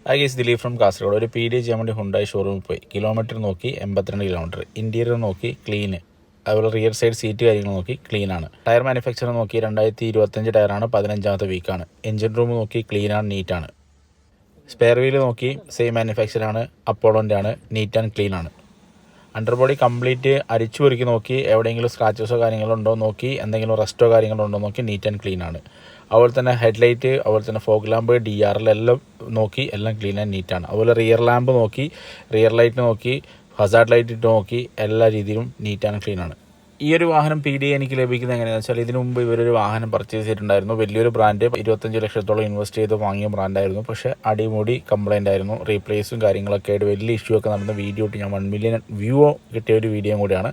Hi guys, Dileep from Kasaragod. ഒരു PD ചെയ്യാൻ വേണ്ടി ഹുണ്ടായി ഷോറൂമിൽ പോയി. കിലോമീറ്റർ നോക്കി 82 കിലോമീറ്റർ. ഇൻറ്റീരിയർ നോക്കി ക്ലീന്, അതുപോലെ റിയർ സൈഡ് സീറ്റ് കാര്യങ്ങൾ നോക്കി ക്ലീനാണ്. ടയർ മാനുഫാക്ചർ നോക്കി 2025 ടയറാണ്, 15ാമത്തെ വീക്കാണ്. എഞ്ചിൻ റൂം നോക്കി ക്ലീനാണ്, നീറ്റാണ്. സ്പെയർ വീല് നോക്കി സെയിം മാനുഫാക്ചറാണ്, അപ്പോളോൻ്റെ ആണ്, നീറ്റ് ആൻഡ് ക്ലീൻ ആണ്. അണ്ടർബോഡി കംപ്ലീറ്റ് അരിച്ചു പൊറുക്കി നോക്കി, എവിടെയെങ്കിലും സ്ക്രാച്ചസോ കാര്യങ്ങളോ ഉണ്ടോ നോക്കി, എന്തെങ്കിലും റെസ്റ്റോ കാര്യങ്ങളോ ഉണ്ടോ നോക്കി, നീറ്റ് ആൻഡ് ക്ലീൻ ആണ്. അതുപോലെ തന്നെ ഹെഡ്ലൈറ്റ്, അതുപോലെ തന്നെ ഫോഗ് ലാമ്പ്, DRL എല്ലാം നോക്കി, എല്ലാം ക്ലീൻ ആൻഡ് നീറ്റാണ്. അതുപോലെ റിയർ ലാമ്പ് നോക്കി, റിയർ ലൈറ്റ് നോക്കി, ഹസാർഡ് ലൈറ്റ് ഇട്ട് നോക്കി, എല്ലാ രീതിയിലും നീറ്റ് ആൻഡ് ക്ലീൻ ആണ്. ഈ ഒരു വാഹനം PD എനിക്ക് ലഭിക്കുന്നത് എങ്ങനെയാണെന്ന് വെച്ചാൽ, ഇതിനു മുമ്പ് ഇവരൊരു വാഹനം പർച്ചേസ് ചെയ്തിട്ടുണ്ടായിരുന്നു. വലിയൊരു ബ്രാൻഡ്, 25 ലക്ഷത്തോളം ഇൻവെസ്റ്റ് ചെയ്ത് വാങ്ങിയ ബ്രാൻഡായിരുന്നു. പക്ഷേ അടിമുടി കംപ്ലൈൻ്റ് ആയിരുന്നു. റീപ്ലേസും കാര്യങ്ങളൊക്കെ ആയിട്ട് വലിയ ഇഷ്യൂ ഒക്കെ നടന്ന വീഡിയോ ഇട്ട് ഞാൻ 1 മില്യൺ വ്യൂ കിട്ടിയ ഒരു വീഡിയോ കൂടിയാണ്.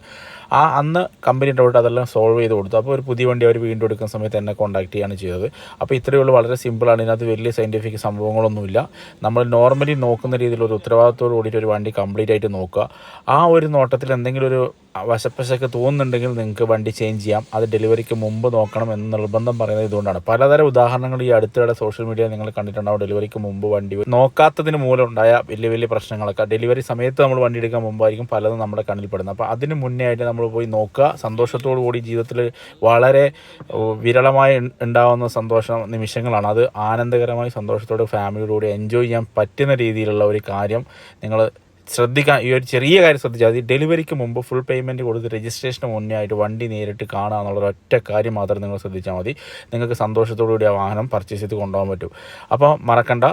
അന്ന് കമ്പനിയുടെ അവിടെ അതെല്ലാം സോൾവ് ചെയ്ത് കൊടുത്തു. അപ്പോൾ ഒരു പുതിയ വണ്ടി അവർ വീണ്ടും എടുക്കുന്ന സമയത്ത് എന്നെ കോൺടാക്ട് ചെയ്യാണ് ചെയ്തത്. അപ്പോൾ ഇത്രയേ ഉള്ളൂ, വളരെ സിമ്പിളാണ്. ഇതിനകത്ത് വലിയ സയൻറ്റിഫിക് സംഭവങ്ങളൊന്നുമില്ല. നമ്മൾ നോർമലി നോക്കുന്ന രീതിയിലൊരു ഉത്തരവാദിത്തോട് കൂടിയിട്ട് ഒരു വണ്ടി കംപ്ലീറ്റ് ആയിട്ട് നോക്കുക. ആ ഒരു നോട്ടത്തിൽ എന്തെങ്കിലും ഒരു വശപ്പശൊക്കെ തോന്നുന്നുണ്ടെങ്കിൽ നിങ്ങൾക്ക് വണ്ടി ചേഞ്ച് ചെയ്യാം. അത് ഡെലിവറിക്ക് മുമ്പ് നോക്കണം എന്ന് നിർബന്ധം പറയുന്നത് ഇതുകൊണ്ടാണ്. പലതരം ഉദാഹരണങ്ങൾ ഈ അടുത്തിടെ സോഷ്യൽ മീഡിയ നിങ്ങൾ കണ്ടിട്ടുണ്ടാവും. ഡെലിവറിക്ക് മുമ്പ് വണ്ടി നോക്കാത്തതിന് മൂലം ഉണ്ടായ വലിയ വലിയ പ്രശ്നങ്ങളൊക്കെ ഡെലിവറി സമയത്ത് നമ്മൾ വണ്ടി എടുക്കാൻ മുമ്പായിരിക്കും പലതും നമ്മുടെ കണ്ണിൽ പെടുന്നത്. അപ്പോൾ അതിന് മുന്നേ ആയിട്ട് നമ്മൾ പോയി നോക്കുക. സന്തോഷത്തോടു കൂടി ജീവിതത്തിൽ വളരെ വിരളമായി ഉണ്ടാകുന്ന നിമിഷങ്ങളാണ് അത്. ആനന്ദകരമായി സന്തോഷത്തോടെ ഫാമിലിയോടുകൂടി എൻജോയ് ചെയ്യാൻ പറ്റുന്ന രീതിയിലുള്ള ഒരു കാര്യം നിങ്ങൾ ശ്രദ്ധിക്കാൻ. ഈ ഒരു ചെറിയ കാര്യം ശ്രദ്ധിച്ചാൽ മതി. ഡെലിവറിക്ക് മുമ്പ് ഫുൾ പേയ്മെൻറ്റ് കൊടുത്ത് രജിസ്ട്രേഷന് മുന്നേ ആയിട്ട് വണ്ടി നേരിട്ട് കാണുക എന്നുള്ള ഒറ്റ കാര്യം മാത്രം നിങ്ങൾ ശ്രദ്ധിച്ചാൽ മതി. നിങ്ങൾക്ക് സന്തോഷത്തോടു കൂടി ആ വാഹനം പർച്ചേസ് ചെയ്ത് കൊണ്ടുപോകാൻ പറ്റും. അപ്പോൾ മറക്കണ്ട,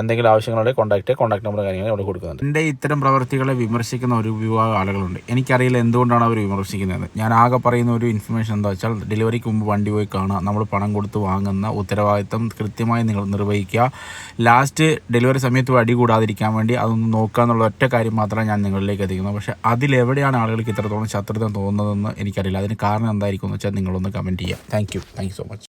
എന്തെങ്കിലും ആവശ്യങ്ങളുണ്ടെങ്കിൽ കോൺടാക്ട് നമ്പർ കാര്യങ്ങൾ ഇവിടെ കൊടുക്കുന്നുണ്ട്. എൻ്റെ ഇത്തരം പ്രവർത്തികളെ വിമർശിക്കുന്ന ഒരു വിഭാഗം ആളുകളുണ്ട്. എനിക്കറിയില്ല എന്തുകൊണ്ടാണ് അവർ വിമർശിക്കുന്നത്. ഞാൻ ആകെ പറയുന്ന ഒരു ഇൻഫർമേഷൻ എന്താ വെച്ചാൽ, ഡെലിവറിക്ക് മുമ്പ് വണ്ടി പോയി കാണുക, നമ്മൾ പണം കൊടുത്ത് വാങ്ങുന്ന ഉത്തരവാദിത്തം കൃത്യമായി നിങ്ങൾ നിർവഹിക്കുക. ലാസ്റ്റ് ഡെലിവറി സമയത്ത് അടി കൂടാതിരിക്കാൻ വേണ്ടി അതൊന്ന് നോക്കുക എന്നുള്ള ഒറ്റ കാര്യം മാത്രമേ ഞാൻ നിങ്ങളിലേക്ക് എത്തിക്കുന്നത്. പക്ഷേ അതിലെവിടെയാണ് ആളുകൾക്ക് ഇത്രത്തോളം ശത്രുത തോന്നുന്നതെന്ന് എനിക്കറിയില്ല. അതിന് കാരണം എന്തായിരിക്കും എന്ന് വെച്ചാൽ നിങ്ങളൊന്ന് കമൻറ്റ് ചെയ്യുക. Thank you so much.